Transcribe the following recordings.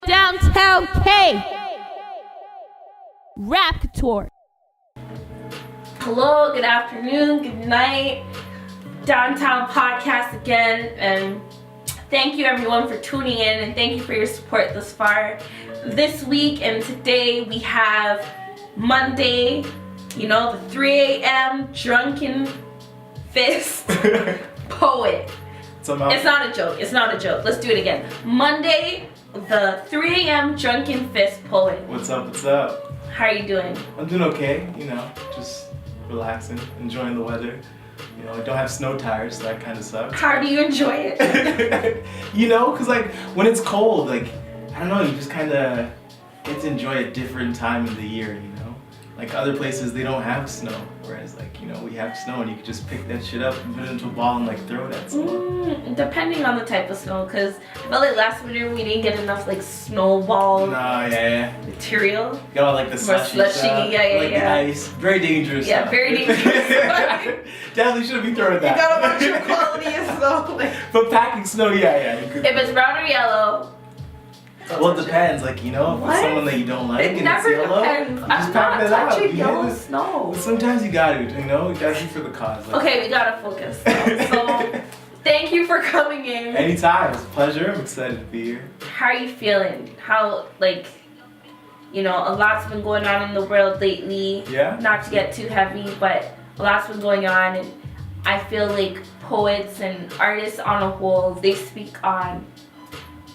Downtown K Rap Couture. Hello, good afternoon, good night. Downtown Podcast again, and thank you everyone for tuning in, and thank you for your support thus far. This week and today we have Monday, you know, the 3 a.m. Drunken Fist Poet. It's not a joke, it's not a joke. Let's do it again. Monday, the 3 a.m. Drunken Fist Poet. What's up, what's up? How are you doing? I'm doing okay, you know, just relaxing, enjoying the weather. You know, I don't have snow tires, so that kind of sucks. How do you enjoy it? You know, because like when it's cold, like, I don't know, you just kind of get to enjoy a different time of the year, you know? Like other places, they don't have snow, whereas like, you know, we have snow and you can just pick that shit up and put it into a ball and like throw it at someone. Depending on the type of snow, because I felt like last winter we didn't get enough like snowball material. Got all like the slushy stuff, the ice. Very dangerous. Yeah, very dangerous. Definitely shouldn't be throwing that. You got a bunch of quality of snow. But packing snow, yeah. You could. If it's brown or yellow. Well, it depends. Like, you know, if it's someone that you don't like and it's yellow, depends. you just pack it out. I'm not touching yellow snow. Sometimes you gotta, you know, you gotta be for the cause. Like. Okay, we gotta focus now. So, thank you for coming in. Anytime. It's a pleasure. I'm excited to be here. How are you feeling? How, like, you know, a lot's been going on in the world lately. Yeah. Not to get too heavy, but a lot's been going on, and I feel like poets and artists on a whole, they speak on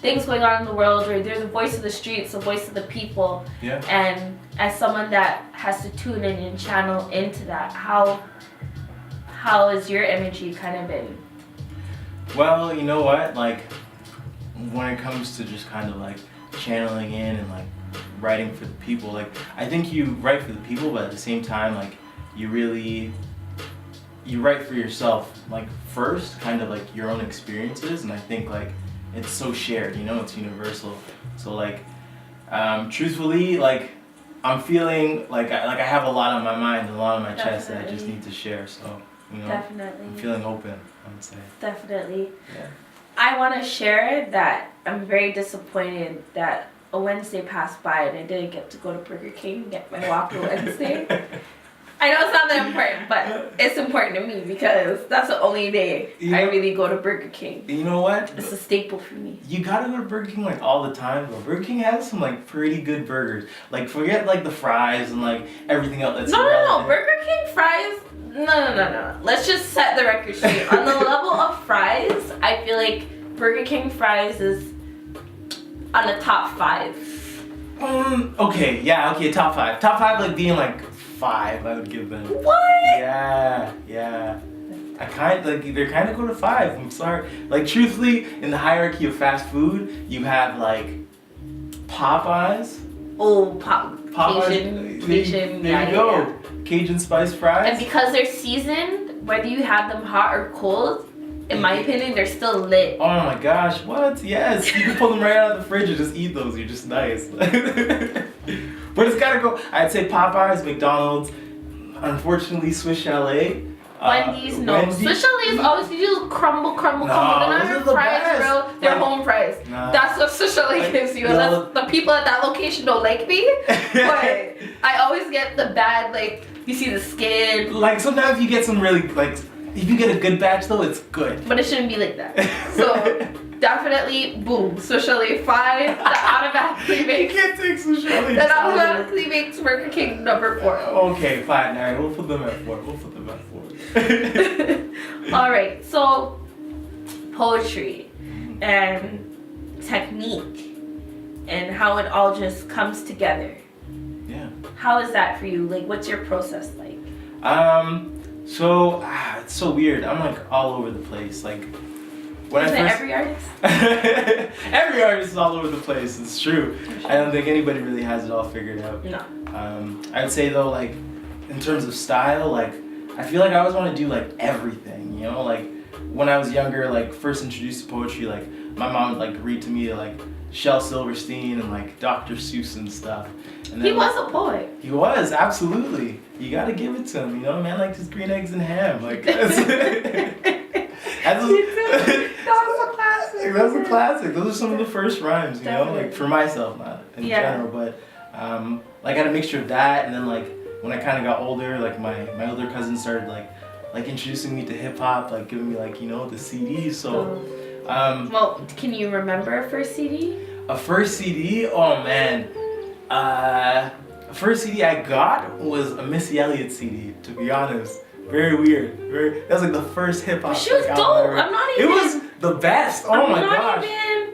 things going on in the world, or they're the voice of the streets, the voice of the people. Yeah. And as someone that has to tune in and channel into that, how has your energy kind of been? Well, you know what? Like, when it comes to just kind of like channeling in and like writing for the people, like I think you write for the people, but at the same time, like you write for yourself, like first, kind of like your own experiences, and I think like it's so shared, you know, it's universal. So like, truthfully, like I'm feeling like I have a lot on my mind, a lot on my chest that I just need to share. So, you know, Definitely. I'm feeling open, I would say. Definitely. Yeah. I want to share that I'm very disappointed that a Wednesday passed by and I didn't get to go to Burger King and get my Whopper Wednesday. I know it's not that important, but it's important to me because that's the only day I really go to Burger King. You know what? It's a staple for me. You gotta go to Burger King like all the time, bro. Burger King has some like pretty good burgers. Like forget like the fries and like everything else that's No. Burger King fries. No. Let's just set the record straight. On the level of fries, I feel like Burger King fries is on the top 5. Okay, top 5. Top 5 like being like 5, I would give them. What? Yeah. They're kind of go to 5. I'm sorry. Like truthfully, in the hierarchy of fast food, you have like Popeyes. Oh, Popeyes. Cajun. There you go. Cajun spice fries. And because they're seasoned, whether you have them hot or cold, in my opinion, they're still lit. Oh my gosh, what? Yes, you can pull them right out of the fridge and just eat those. You're just nice. But it's gotta go. I'd say Popeyes, McDonald's, unfortunately Swiss Chalet. Wendy's, no. Swiss Chalet is always you just crumble. They're not fries, bro. They're home fries. That's what Swiss Chalet gives you. Unless the people at that location don't like me. But I always get the bad, like, you see the skin. Like sometimes you get some really, like, if you get a good batch though, it's good. But it shouldn't be like that. So definitely, boom, Swiss Chalet 5. That automatically makes. You can't take Swiss Chalet. That automatically makes Burger King number 4. Okay, fine. All right, we'll put them at 4. All right, so poetry and technique and how it all just comes together. Yeah. How is that for you? Like, what's your process like? So it's so weird. I'm like all over the place. Like when every artist? Every artist is all over the place. It's true. I don't think anybody really has it all figured out. No. I would say though, like in terms of style, like I feel like I always want to do like everything. You know, like when I was younger, like first introduced to poetry, like my mom would like read to me like Shel Silverstein and like Dr. Seuss and stuff. And then, he was a poet. He was, absolutely. You gotta give it to him, you know? Man liked his green eggs and ham. Like, that's That was a classic. Like, that's a classic. Those are some of the first rhymes, you know, Definitely. like for myself, not in general, but like I had a mixture of that, and then like when I kind of got older, like my older cousins started like introducing me to hip hop, like giving me like, you know, the CDs. So well, can you remember a first CD? a first CD, oh man, first CD I got was a Missy Elliott CD, to be honest. Very weird. That was like the first hip hop. She was like, dope. I'm not even. It was the best. Oh my gosh.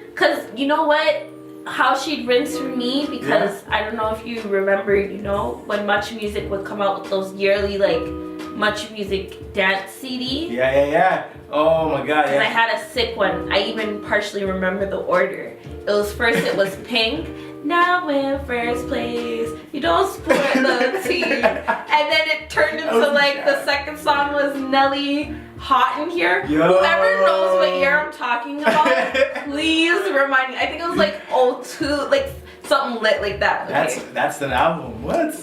Because you know what? How she'd rinse for me, because I don't know if you remember, you know, when Much Music would come out with those yearly like Much Music dance CD. Yeah. Oh my god, And I had a sick one. I even partially remember the order. It was first, it was Pink. Now in first place, you don't split the tea. And then it turned into like the second song was Nelly, Hot in Here. Yo. Whoever knows what year I'm talking about, please remind me. I think it was like 02, like something lit like that. Okay. That's an album. What?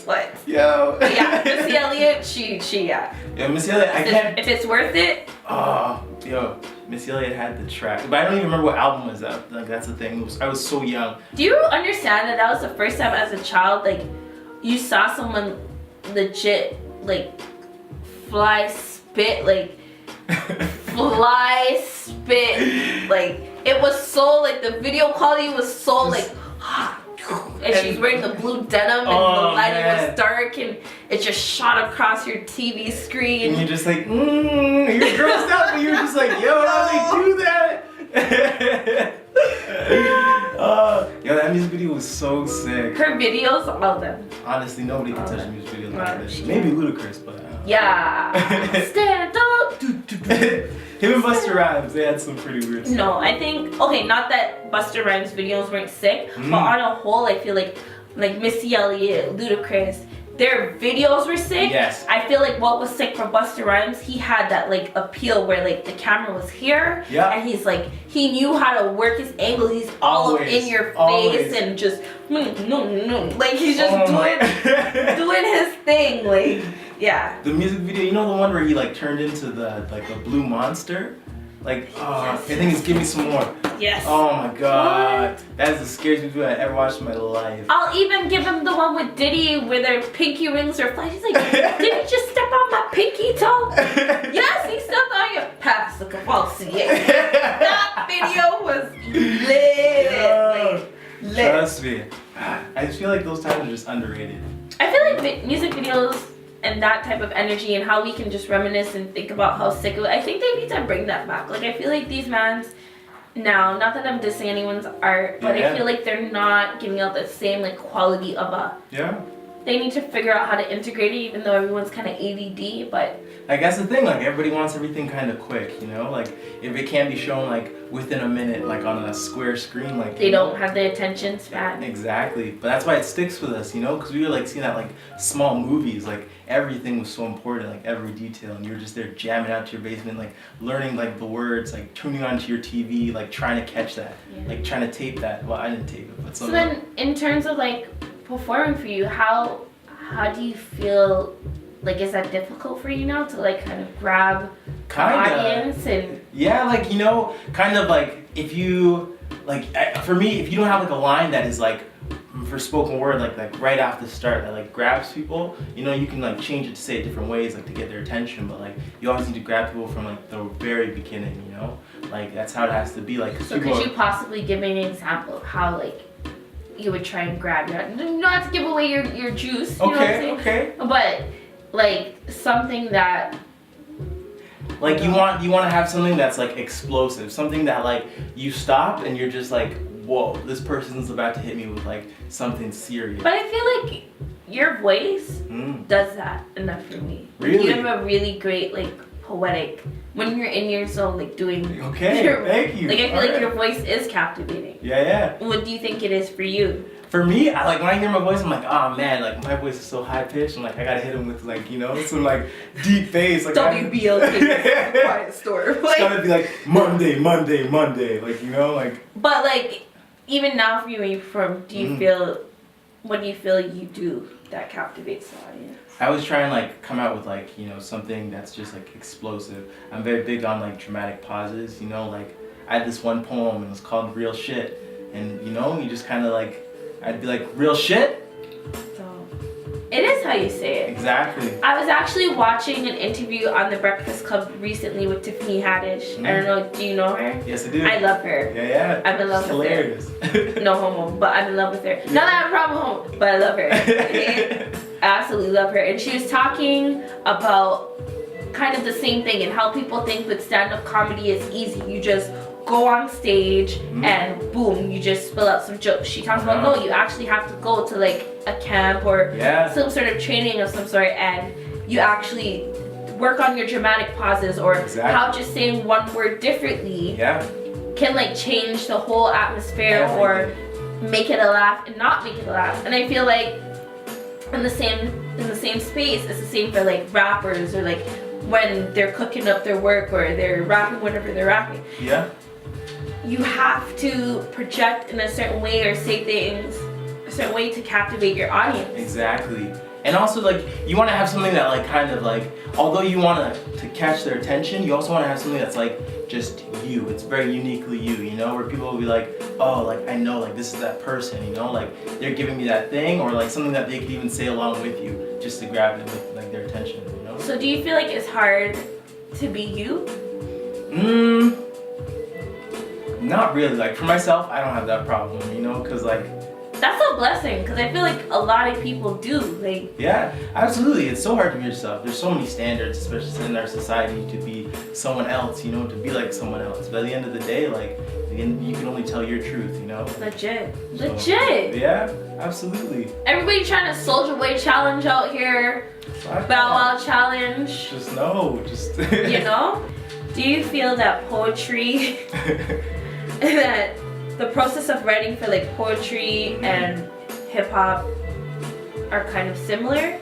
Yo. But yeah, Missy Elliott, she yeah. Yo, Missy Elliott, I can't. If it's worth it. Yo, Missy Elliott had the track, but I don't even remember what album was that. Like that's the thing. I was so young. Do you understand that was the first time as a child, like, you saw someone legit, like, fly spit, like, it was so, like, the video quality was so, like, and she's wearing the blue denim and the lighting was dark and it just shot across your TV screen. And you're just like, you're grossed out, but you're just like, yo, how they do that? Yo, that music video was so sick. Her videos, all of them. Honestly, nobody can touch music videos like this. Maybe Ludacris, but yeah. Stand up. Him and Busta Rhymes, they had some pretty weird stuff. No, I think, okay, not that Busta Rhymes videos weren't sick, but on a whole, I feel like Missy Elliott, Ludacris, their videos were sick. Yes. I feel like what was sick for Busta Rhymes, he had that like appeal where like the camera was here, and he's like, he knew how to work his angles. He's all up in your face and just like he's just doing his thing, like. Yeah. The music video, you know the one where he like turned into the blue monster? Like, I think it's Give Me Some More. Yes. Oh my god. That is the scariest video I ever watched in my life. I'll even give him the one with Diddy where their pinky rings are flying. He's like, did he just step on my pinky toe? Yes, he stepped on your pass the Cavalsi. That video was lit. Lit. Trust me. I just feel like those times are just underrated. I feel like music videos and that type of energy and how we can just reminisce and think about how sick it was. I think they need to bring that back. Like, I feel like these mans now, not that I'm dissing anyone's art, but I feel like they're not giving out the same like quality of a. Yeah. They need to figure out how to integrate it, even though everyone's kind of ADD, but. Like, that's the thing, like, everybody wants everything kind of quick, you know? Like, if it can't be shown, like, within a minute, like, on a square screen, like... They don't have the attention span. Exactly. But that's why it sticks with us, you know? Because we were, like, seeing that, like, small movies, like, everything was so important, like, every detail, and you were just there jamming out to your basement, like, learning, like, the words, like, tuning onto your TV, like, trying to catch that, like, trying to tape that. Well, I didn't tape it, but so then, in terms of, like, performing for you, how do you feel... Like, is that difficult for you now to, like, kind of grab the audience and... Yeah, like, you know, kind of, like, if you, like, for me, if you don't have, like, a line that is, like, for spoken word, like right off the start, that, like, grabs people, you know, you can, like, change it to say it different ways, like, to get their attention, but, like, you always need to grab people from, like, the very beginning, you know? Like, that's how it has to be, like... So could you possibly give me an example of how, like, you would try and grab your... Not to give away your juice, you know what I'm saying? Okay. But... like something that like you want to have something that's like explosive, something that like you stop and you're just like, whoa, this person's about to hit me with like something serious. But I feel like your voice does that enough for me. Really? You have a really great like poetic when you're in your zone, like doing thank you. Like I feel like your voice is captivating. Yeah. What do you think it is for you? For me, I like when I hear my voice, I'm like, oh man, like my voice is so high pitched. I'm like, I gotta hit him with like, you know, some like deep bass. Like WBLK, quiet storm. It's gotta be like Monday, like, you know, like. But like, even now for you when you perform, do you feel, what do you feel you do that captivates the audience? I always try and like come out with like, you know, something that's just like explosive. I'm very big on like dramatic pauses, you know, like I had this one poem and it was called Real Shit. And you know, you just kind of like, I'd be like, real shit? It is how you say it. Exactly. I was actually watching an interview on The Breakfast Club recently with Tiffany Haddish. I don't know, do you know her? Yes, I do. I love her. Yeah. I'm in love with her. No homo, but I'm in love with her. Not that I have a problem with homo, but I love her. Okay? I absolutely love her. And she was talking about kind of the same thing and how people think with stand-up comedy is easy. You just go on stage and boom, you just spill out some jokes. She talks about no, you actually have to go to like a camp or some sort of training of some sort, and you actually work on your dramatic pauses or how just saying one word differently can like change the whole atmosphere or make it a laugh and not make it a laugh. And I feel like in the same space, it's the same for like rappers or like when they're cooking up their work or they're rapping whenever they're rapping. Yeah. You have to project in a certain way or say things a certain way to captivate your audience. Exactly. And also like you want to have something that like kind of like, although you want to catch their attention, you also want to have something that's like just you. It's very uniquely you, you know, where people will be like, oh, like I know like this is that person, you know, like they're giving me that thing, or like something that they could even say along with you just to grab them with like their attention, you know. So do you feel like it's hard to be you? Not really. Like for myself, I don't have that problem, you know, because like that's a blessing, because I feel like a lot of people do. Like yeah, absolutely. It's so hard to be yourself. There's so many standards, especially in our society, to be someone else, you know, to be like someone else. But at the end of the day, like you can only tell your truth, you know. Legit. Yeah, absolutely. Everybody trying to Soldier Way challenge out here. Bow Wow challenge. Just you know? Do you feel that poetry that the process of writing for like poetry and hip hop are kind of similar?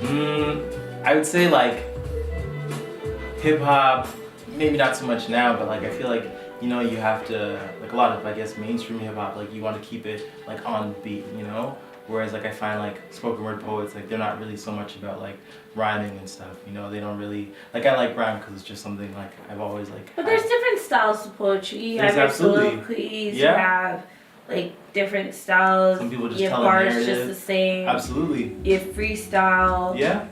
I would say like hip hop, maybe not so much now, but like I feel like, you know, you have to, like a lot of, I guess, mainstream hip hop, like you want to keep it like on beat, you know? Whereas like I find like spoken word poets, like they're not really so much about like rhyming and stuff, you know. They don't really, like I like rhyme because it's just something like I've always like. But there's different styles to poetry. You have your soliloquies, you have like different styles. Some people just you tell have a bars narrative. just the same. Absolutely. You have freestyle. Yeah.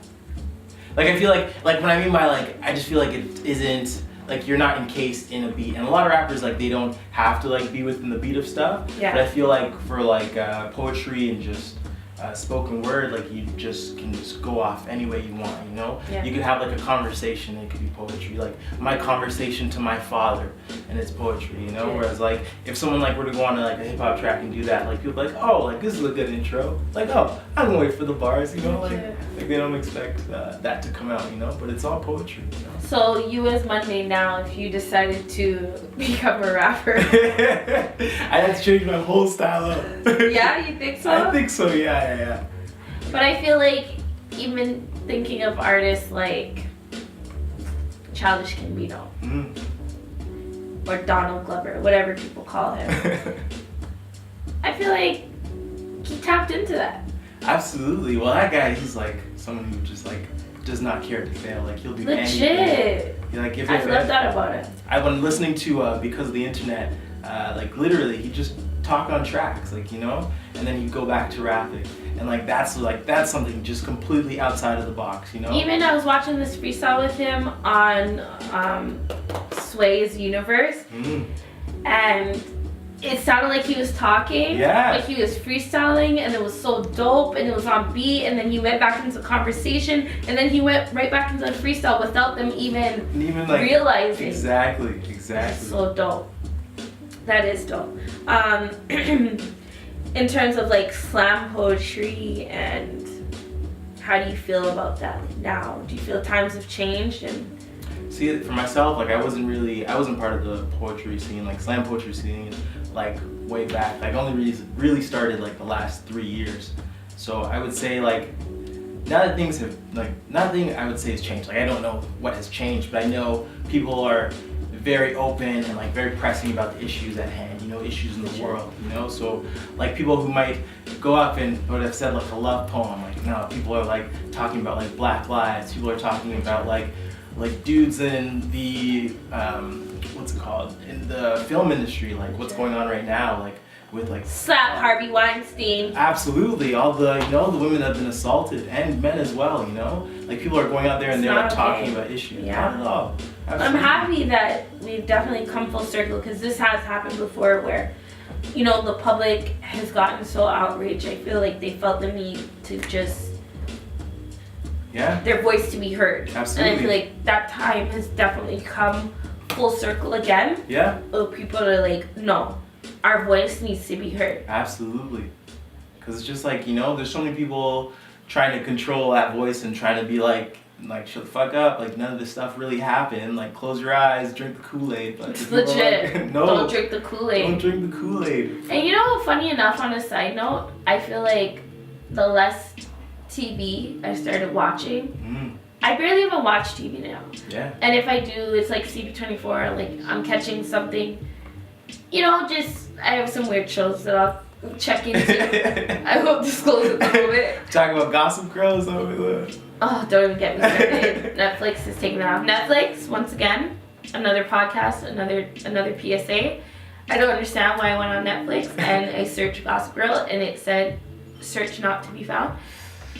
Like I feel like what I mean by like, I just feel like it isn't, like you're not encased in a beat, and a lot of rappers like they don't have to like be within the beat of stuff. Yeah. But I feel like for like poetry and just spoken word, like you just can just go off any way you want, you know. Yeah. You could have like a conversation, it could be poetry, like my conversation to my father, and it's poetry, you know. Whereas like if someone like were to go on to like a hip hop track and do that, like people are like, oh, like this is a good intro, like oh, I'm gonna wait for the bars, you know, like they don't expect that to come out, you know. But it's all poetry, you know. So you as Munday now, if you decided to become a rapper, I had to change my whole style up. Yeah, you think so? I think so, yeah. But I feel like even thinking of artists like Childish Gambino or Donald Glover, whatever people call him, I feel like he tapped into that. Absolutely. Well, that guy, he's like someone who just like does not care to fail. Like he'll do Legit. anything. Like, I love that about it. I've been listening to Because of the Internet, like literally he just talk on tracks, like, you know, and then you go back to rapping, and like that's something just completely outside of the box, you know. Even I was watching this freestyle with him on Sway's Universe, and it sounded like he was talking, like he was freestyling, and it was so dope, and it was on beat, and then he went back into conversation, and then he went right back into the freestyle without them even like realizing. Exactly. That's so dope. That is dope. In terms of like slam poetry, and how do you feel about that now? Do you feel times have changed? And see, for myself, like I wasn't part of the poetry scene, like slam poetry scene, like way back. Like only really started like the last 3 years. So I would say like now that things have like nothing I would say has changed. Like I don't know what has changed, but I know people are very open and like very pressing about the issues at hand, you know, issues in the world, you know. So like people who might go up and would have said like a love poem, like now people are like talking about like Black lives, people are talking about like like dudes in the what's it called, in the film industry, like what's going on right now, like with like slap Harvey Weinstein. Absolutely, all the the women that have been assaulted and men as well. Like people are going out there and they're like talking about issues. Yeah. Not at all. I'm Absolutely. happy that we've definitely come full circle, because this has happened before where, the public has gotten so outraged. I feel like they felt the need to just, their voice to be heard. Absolutely. And I feel like that time has definitely come full circle again. Yeah. People are like, no, our voice needs to be heard. Absolutely. Because it's just like, there's so many people trying to control that voice and trying to be like shut the fuck up, like none of this stuff really happened, like close your eyes, drink the Kool-Aid. But it's legit. Like, no, don't drink the Kool-Aid. Don't drink the Kool-Aid. And funny enough, on a side note, I feel like the less TV I started watching, I barely even watch TV now. Yeah. And if I do, it's like CP24, like I'm catching something, just, I have some weird shows that I'll check into. I won't disclose it a little bit. Talk about Gossip Girls over there. Oh, don't even get me started. Netflix is taking it off. Netflix, once again, another podcast, another PSA. I don't understand why I went on Netflix and I searched Gossip Girl and it said, search not to be found.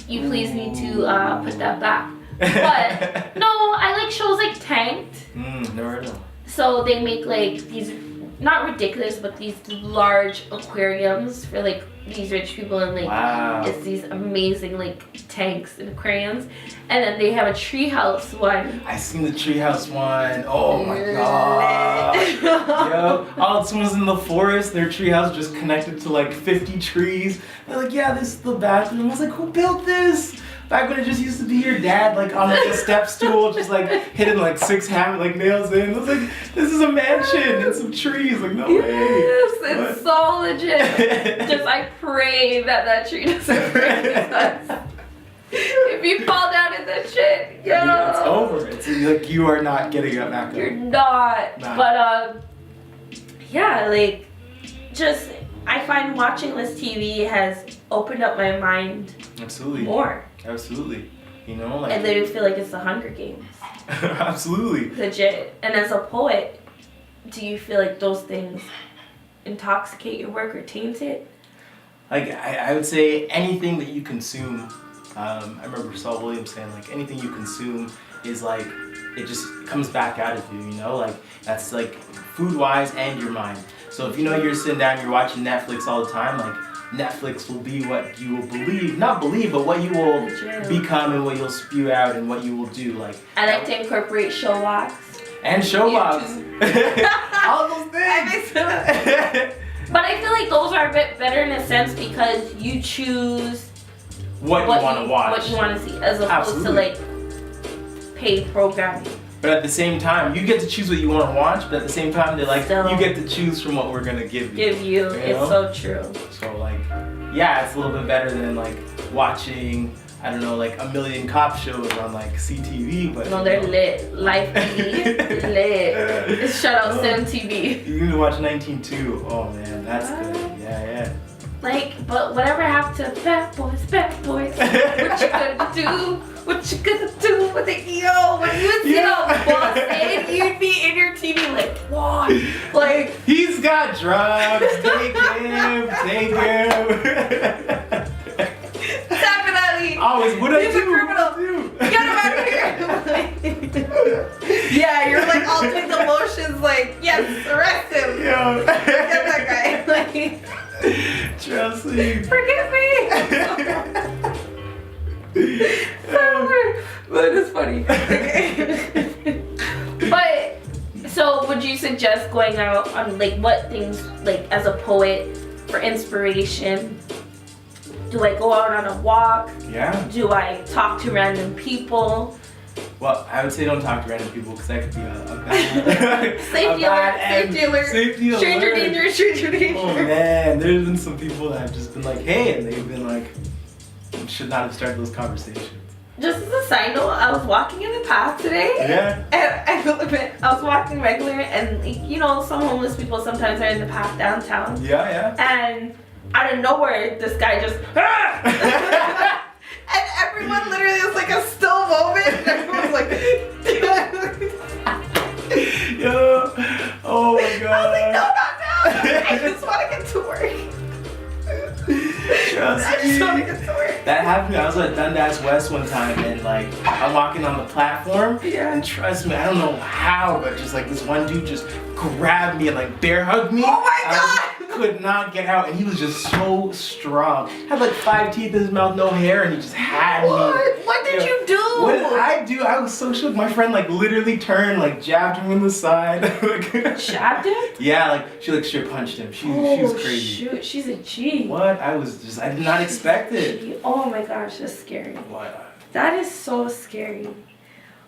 You please need to put that back. But, no, I like shows like Tanked. Never heard of them. So they make like these, not ridiculous, but these large aquariums for like these rich people, and like it's these amazing like tanks and aquariums. And then they have a treehouse one. I seen the treehouse one. Oh my god. Yo, oh, someone's in the forest, their treehouse just connected to like 50 trees. They're like, yeah, this is the bathroom. I was like, who built this? Back when it just used to be your dad, like on like a step stool, just like hitting like 6 nails in. I was like, this is a mansion and some trees. Like, no way. Yes, it's so legit. Just I pray that tree doesn't break us. If you fall down in that shit, it's over. It's like you are not getting up back up. You're not. Nah. But yeah, like just I find watching this TV has opened up my mind. Absolutely. More. Absolutely. Like I literally feel like it's the Hunger Games. Absolutely. Legit. And as a poet, do you feel like those things intoxicate your work or taint it? Like I would say anything that you consume. I remember Saul Williams saying like anything you consume is like it just comes back out of you. Like that's like food wise and your mind. So if you're sitting down, you're watching Netflix all the time, like Netflix will be what you will not believe, but what you will become and what you'll spew out and what you will do. Like I like to incorporate Showbox. And Showbox. All those things. But I feel like those are a bit better in a sense because you choose what you want to watch. What you want to see, as opposed to like paid programming. But at the same time, you get to choose what you want to watch, but at the same time, they're like, you get to choose from what we're going to give you. It's so true. So, like, yeah, it's a little bit better than, like, watching, I don't know, like, a million cop shows on, like, CTV, but... No, they're lit. Live TV, lit. Shout out Sam TV. You need to watch 19-2. Oh, man, that's good. Yeah. Like, but whatever happened to bad boys, what you gonna do? What you gonna do with it? Yo, when you would see a boss and you'd be in your TV like, what? Like, he's got drugs, take him. Definitely. Always, what I do? He's a criminal. Get him out of here. Yeah, you're like all doing the motions like, yes, arrest him. Yo. Get that guy. Like, trust me. Forgive me. But it's funny. But so would you suggest going out on like what things, like as a poet, for inspiration? Do I go out on a walk? Yeah. Do I talk to random people? Well, I would say don't talk to random people because that could be a bad Safety alert. Stranger danger. Oh man, there's been some people that have just been like, hey, and they've been like, should not have started those conversations. Just as a side note, I was walking in the path today. Yeah. And I was walking regular, and some homeless people sometimes are in the path downtown. Yeah. And out of nowhere, this guy just, and everyone literally was like a still moment. And everyone was like, Yo, oh my god. I was like, no, not now. I just want to get to work. I just want to get to work. That happened. I was at Dundas West one time, and like I'm walking on the platform, Yeah. and trust me, I don't know how, but just like this one dude just grabbed me and like bear hugged me. Oh my I could not get out, and he was just so strong. Had like 5 teeth in his mouth, no hair, and he just had me. What did you do? What did I do? I was so shook. My friend like literally turned, like jabbed him in the side. Jabbed him? Yeah, like she straight punched him. She was crazy. Shoot, she's a G. What? I did not expect it. Oh my gosh, that's scary. What? That is so scary.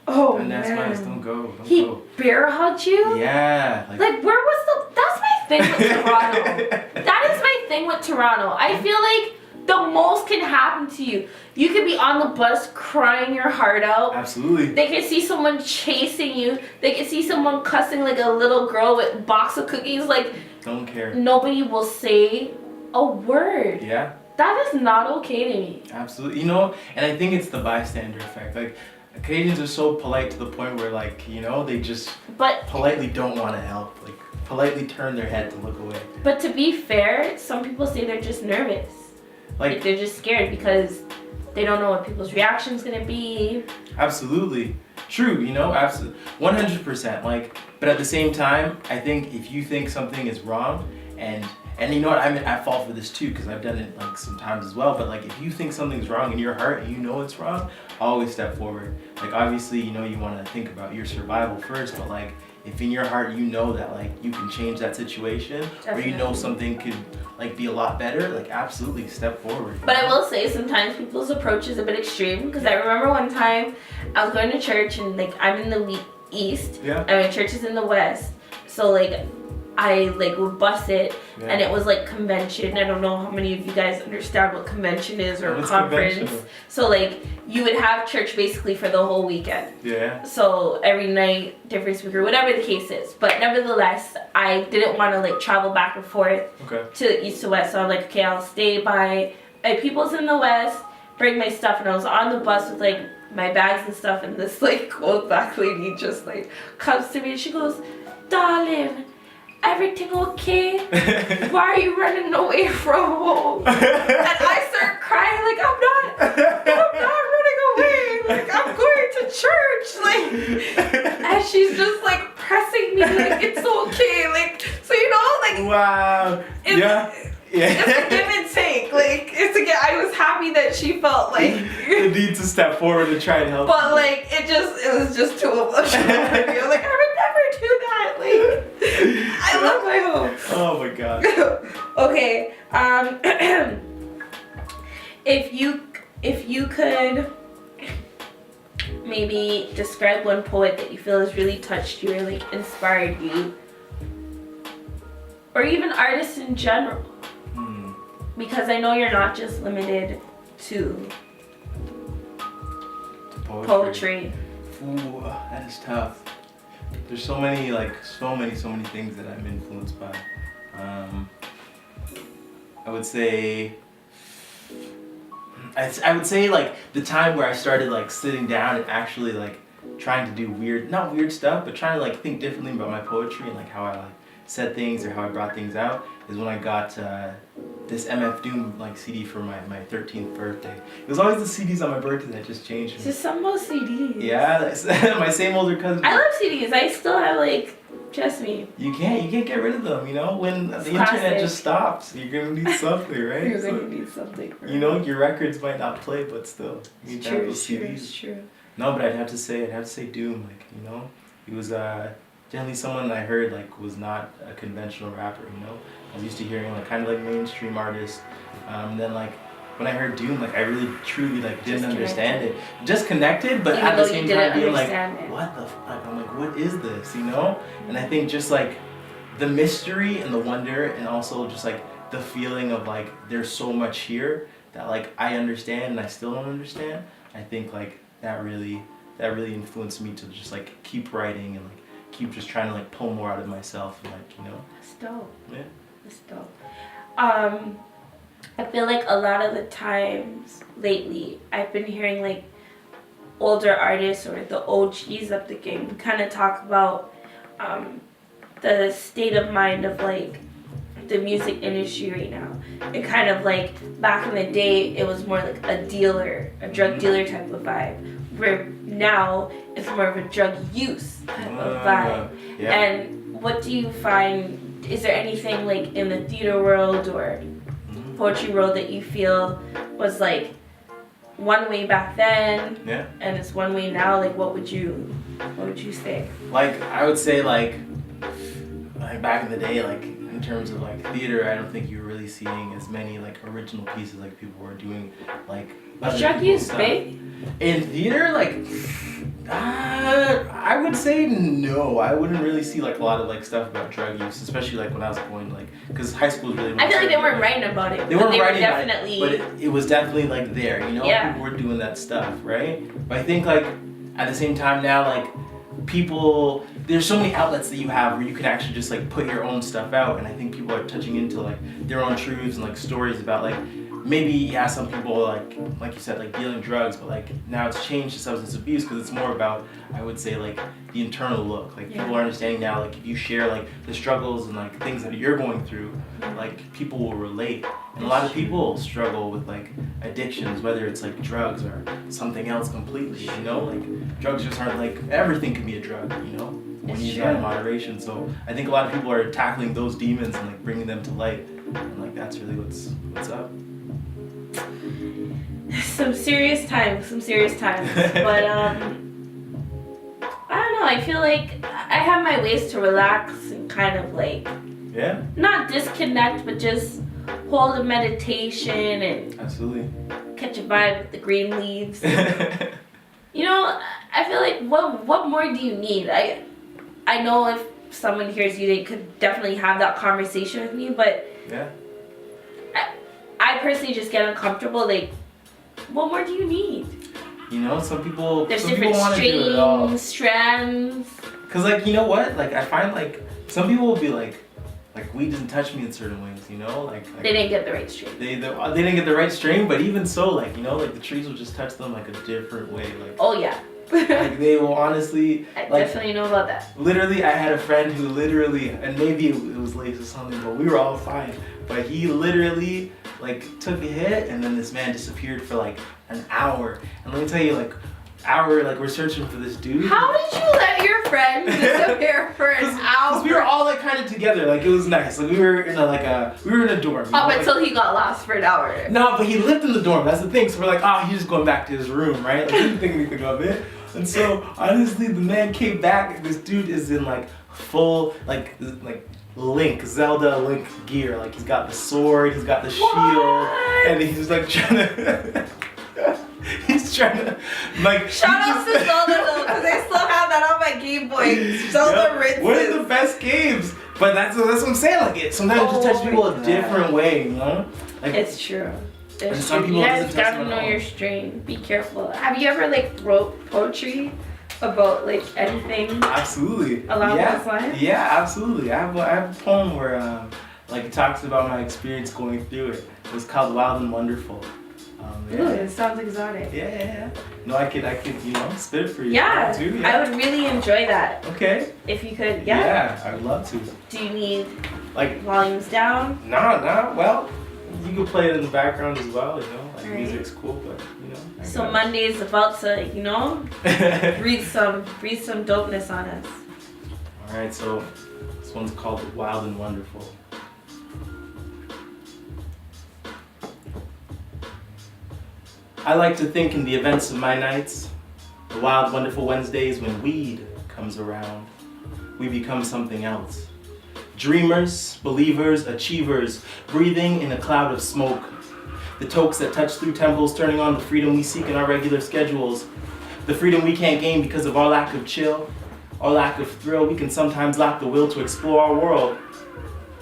Oh And that's why I man. don't go. Don't He go. bear hugged you? Yeah. Like where was the? That's my thing with Toronto. That is my thing with Toronto. I feel like the most can happen to you. You could be on the bus crying your heart out. Absolutely. They can see someone chasing you. They can see someone cussing like a little girl with a box of cookies. Like Don't care. nobody will say a word. Yeah. That is not okay to me. Absolutely. You know, and I think it's the bystander effect. Like Canadians are so polite to the point where like, you know, they just But politely don't want to help. Like politely turn their head to look away. But to be fair, some people say they're just nervous. Like they're just scared because they don't know what people's reaction's gonna be. Absolutely. True, you know, absolutely. 100%. Like, but at the same time, I think if you think something is wrong, and you know what, I'm at fault for this too, because I've done it like sometimes as well, but like if you think something's wrong in your heart and you know it's wrong, always step forward. Like obviously, you know, you want to think about your survival first, but like if in your heart you know that like you can change that situation, or you know something could like be a lot better, like absolutely step forward. But I will say sometimes people's approach is a bit extreme, because I remember one time I was going to church and like I'm in the east, Yeah. and my church is in the west, so like I like would bus it, Yeah. and it was like convention. I don't know how many of you guys understand what convention is or What's conference. convention? So like you would have church basically for the whole weekend. Yeah. So every night, different speaker, whatever the case is. But nevertheless, I didn't want to like travel back and forth Okay. to east to west. So I'm like, okay, I'll stay by my people's in the west, bring my stuff. And I was on the bus with like my bags and stuff. And this like old black lady just like comes to me and she goes, darling, everything okay? Why are you running away from home? And I start crying like I'm not running away. Like I'm going to church. Like, and she's just like pressing me like it's okay. Like, so you know, like Wow. Yeah. it's a Yeah. give and take. Like it's again. I was happy that she felt like. The need to step forward and try and help. But like it was just too emotional. I was like I would never do that. Like I love my home. Oh my god. Okay. If you could maybe describe one poet that you feel has really touched you or like inspired you, or even artists in general, because I know you're not just limited to poetry. Ooh, that is tough. There's so many things that I'm influenced by. I would say like the time where I started like sitting down and actually like trying to do not weird stuff, but trying to like think differently about my poetry and like how I like said things or how I brought things out is when I got this MF Doom like CD for my 13th birthday. It was always the CDs on my birthday that just changed me. Just some more CDs. Yeah, that's, my same older cousin. I love CDs. I still have like, trust me. You can't get rid of them, you know? When It's the internet classic. just stops, you're gonna need something, right? You're So, gonna need something. you know, your records might not play, but still, you need to have those CDs. It's true. No, but I'd have to say Doom, like, you know? He was generally someone I heard like was not a conventional rapper, you know? I was used to hearing like kind of like mainstream artists. Then like when I heard Doom, like I really truly like didn't understand it. Just connected, but Even at the though you same didn't time being like, understand it. what the fuck? I'm like, what is this, you know? And I think just like the mystery and the wonder and also just like the feeling of like there's so much here that like I understand and I still don't understand. I think like that really influenced me to just like keep writing and like keep just trying to like pull more out of myself and like, you know. That's dope. Yeah. That's dope. I feel like a lot of the times lately I've been hearing like older artists or the OGs of the game kind of talk about the state of mind of like the music industry right now. It kind of like back in the day, it was more like a drug dealer type of vibe. Where now it's more of a drug use type of vibe. Yeah. And what do you find? Is there anything like in the theater world or poetry world that you feel was like one way back then, and it's one way now? Like, what would you say? Like, I would say like back in the day, like in terms of like theater, I don't think you were really seeing as many like original pieces like people were doing like. Drug use big? In theater, like, I would say no. I wouldn't really see like a lot of like stuff about drug use, especially like when I was going like, because high school is really. I feel like they weren't writing about it. They weren't writing definitely. about it, but it was definitely like there. You know, people were doing that stuff, right? But I think like at the same time now, like people, there's so many outlets that you have where you can actually just like put your own stuff out, and I think people are touching into like their own truths and like stories about like. Maybe some people like you said, like dealing drugs, but like now it's changed to substance abuse because it's more about, I would say, like the internal look. Like people are understanding now, like if you share like the struggles and like things that you're going through, like people will relate. And a lot of people struggle with like addictions, whether it's like drugs or something else completely. You know, like drugs just aren't like everything can be a drug. You know, when you use that in moderation. So I think a lot of people are tackling those demons and like bringing them to light, and like that's really what's up. Some serious times, but I don't know, I feel like I have my ways to relax and kind of like, not disconnect, but just hold a meditation and absolutely catch a vibe with the green leaves. You know, I feel like what more do you need? I know if someone hears you, they could definitely have that conversation with me, but I personally just get uncomfortable. Like, what more do you need? You know, some people. There's some different people strings, strands. Cause like, you know what? Like I find like some people will be like weed doesn't touch me in certain ways. You know, like they didn't get the right string. They didn't get the right string, but even so, like you know, like the trees will just touch them like a different way. Like like they will honestly. I definitely know about that. Literally, I had a friend who literally, and maybe it was late or something, but we were all fine. But he literally like took a hit, and then this man disappeared for like an hour. And let me tell you, like we're searching for this dude. How did you let your friend disappear for an hour? Because we were all like kind of together. Like it was nice. Like we were in a dorm. Up until he got lost for an hour. No, but he lived in the dorm. That's the thing. So we're like, oh, he's just going back to his room, right? Like, didn't think anything of it. And so honestly, the man came back. This dude is in like full like Zelda Link gear. Like he's got the sword, he's got the shield, and he's like trying to. He's trying to like. Shout out to Zelda though, because I still have that on my Game Boy. Zelda Rinses. One of the best games. But that's what I'm saying. Like sometimes it just touches people a different way, you know. Like, it's true. And some people you guys gotta know your string. Be careful. Have you ever like wrote poetry about like anything? Absolutely. Along those lines? Yeah, absolutely. I have a poem where like it talks about my experience going through it. It was called Wild and Wonderful. Ooh, it sounds exotic. Yeah. No, I could spit it for you. Yeah, too. Yeah. I would really enjoy that. Okay. If you could, Yeah, I would love to. Do you need like volumes down? No. Well, you can play it in the background as well. You know, like right. Music's cool, but you know. So Monday is about to, you know, breathe some dopeness on us. All right, so this one's called Wild and Wonderful. I like to think in the events of my nights, the wild, wonderful Wednesdays when weed comes around, we become something else. Dreamers, believers, achievers, breathing in a cloud of smoke. The tokes that touch through temples, turning on the freedom we seek in our regular schedules. The freedom we can't gain because of our lack of chill, our lack of thrill. We can sometimes lack the will to explore our world.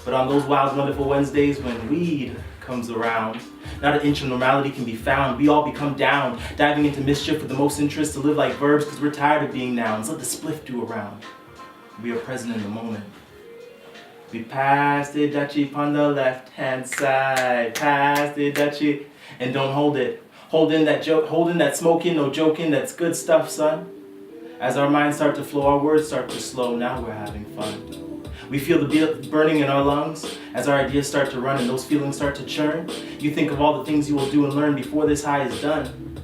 But on those wild, wonderful Wednesdays when weed comes around, not an inch of normality can be found. We all become down, diving into mischief with the most interest to live like verbs because we're tired of being nouns. Let the spliff do around. We are present in the moment. We pass the Dutchie on the left-hand side. Pass the Dutchie and don't hold it. Hold in that joke, hold in that smoking, no joking, that's good stuff, son. As our minds start to flow, our words start to slow, now we're having fun. We feel the beat burning in our lungs as our ideas start to run and those feelings start to churn. You think of all the things you will do and learn before this high is done.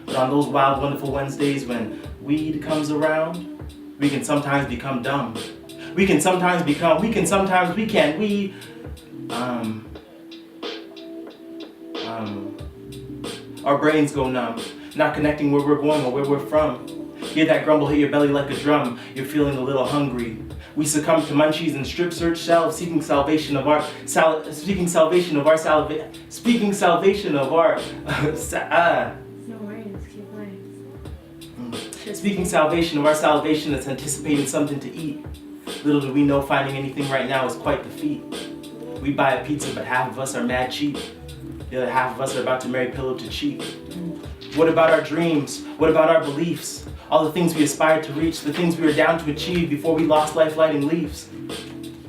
But on those wild, wonderful Wednesdays when weed comes around, we can sometimes become dumb. We our brains go numb, not connecting where we're going or where we're from. Hear that grumble hit your belly like a drum, you're feeling a little hungry. We succumb to munchies and strip search shelves, speaking salvation of our No worries, keep going. Speaking salvation of our salvation that's anticipating something to eat. Little do we know finding anything right now is quite the feat. We buy a pizza but half of us are mad cheap. The other half of us are about to marry pillow to cheek. What about our dreams? What about our beliefs? All the things we aspired to reach, the things we were down to achieve before we lost life lighting leaves.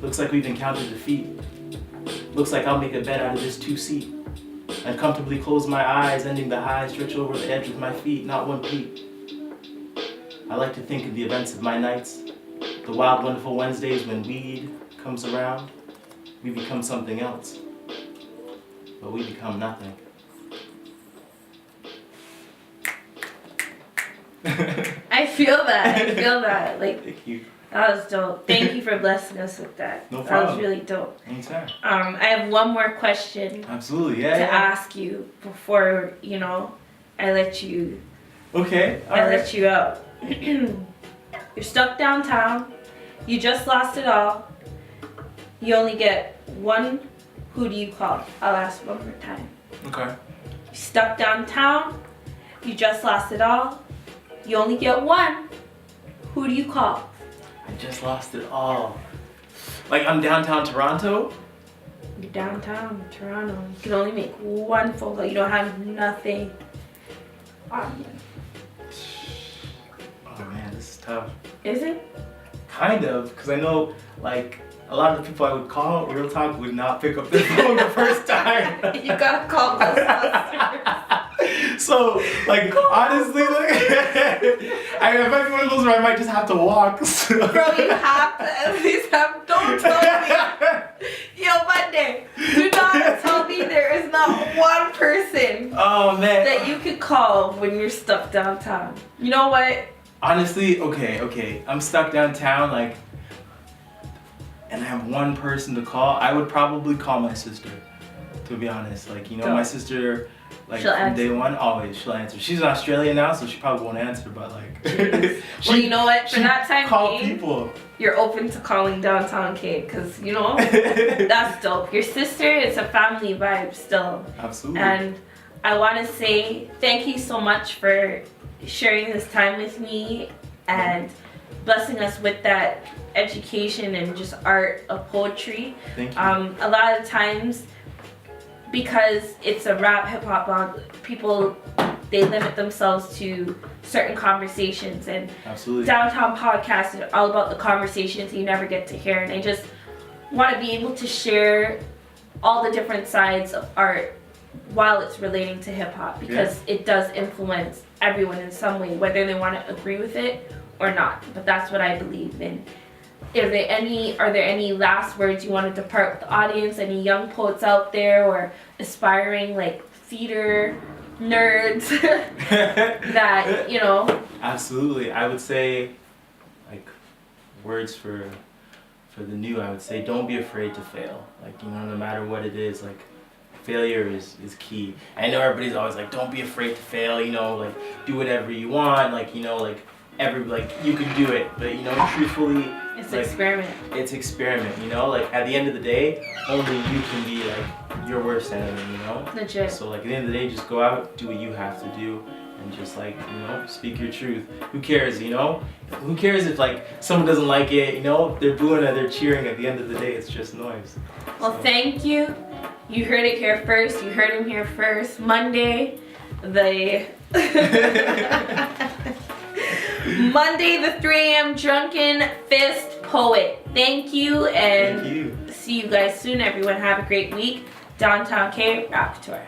Looks like we've encountered defeat. Looks like I'll make a bed out of this two-seat. And comfortably close my eyes, ending the high, stretch over the edge with my feet, not one peep. I like to think of the events of my nights, the wild, wonderful Wednesdays when weed comes around. We become something else, but we become nothing. I feel that. Like, Thank you. that was dope. Thank you for blessing us with that. No That problem. was really dope. Anytime. I have one more question Absolutely, to yeah. ask you before, I let you Okay, let you out. You're stuck downtown. You just lost it all. You only get one. Who do you call? I'll ask one more time. Okay. You're stuck downtown. You just lost it all. You only get one. Who do you call? I just lost it all. Like I'm downtown Toronto? You're downtown Toronto. You can only make one phone call. You don't have nothing on you. Oh man, this is tough. Is it? Kind of, because I know like a lot of the people I would call, real talk, would not pick up their phone the first time. You gotta call Ghostbusters. So, like, honestly, like, I might be one of those where I might just have to walk. So. Bro, you have to at least have. Don't tell me. Yo, Monday, do not tell me there is not one person Oh man. that you could call when you're stuck downtown. You know what? Honestly, okay. I'm stuck downtown, like, and I have one person to call. I would probably call my sister, to be honest. Like, my sister. Like She'll from answer. day one, always she'll answer. She's in Australia now, so she probably won't answer. But like, Well, you know what? For that time call being, people. you're open to calling downtown Kate, because that's dope. Your sister, it's a family vibe still. Absolutely. And I want to say thank you so much for sharing this time with me and blessing us with that education and just art of poetry. Thank you. A lot of times, because it's a rap hip hop blog, people, they limit themselves to certain conversations, and Absolutely. Downtown Podcast is all about the conversations you never get to hear, and I just want to be able to share all the different sides of art while it's relating to hip hop, because it does influence everyone in some way, whether they want to agree with it or not. But that's what I believe in. Are there any last words you want to depart with the audience? Any young poets out there or aspiring like theater nerds that Absolutely. I would say, like, words for the new. I would say, don't be afraid to fail. Like, no matter what it is, like, failure is key. I know everybody's always like, don't be afraid to fail. Like, do whatever you want. Like, you can do it. But truthfully. it's like, experiment. It's experiment, like at the end of the day, only you can be like your worst enemy, Legit. So like at the end of the day, just go out, do what you have to do, and just like, speak your truth. Who cares, Who cares if like someone doesn't like it, they're booing it, they're cheering. At the end of the day, it's just noise. Well, thank you. You heard it here first. You heard him here first. Monday, the Monday, the 3 a.m. Drunken Fist Poet. Thank you, and Thank you. see you guys soon. Everyone have a great week. Downtown K Rap Tour.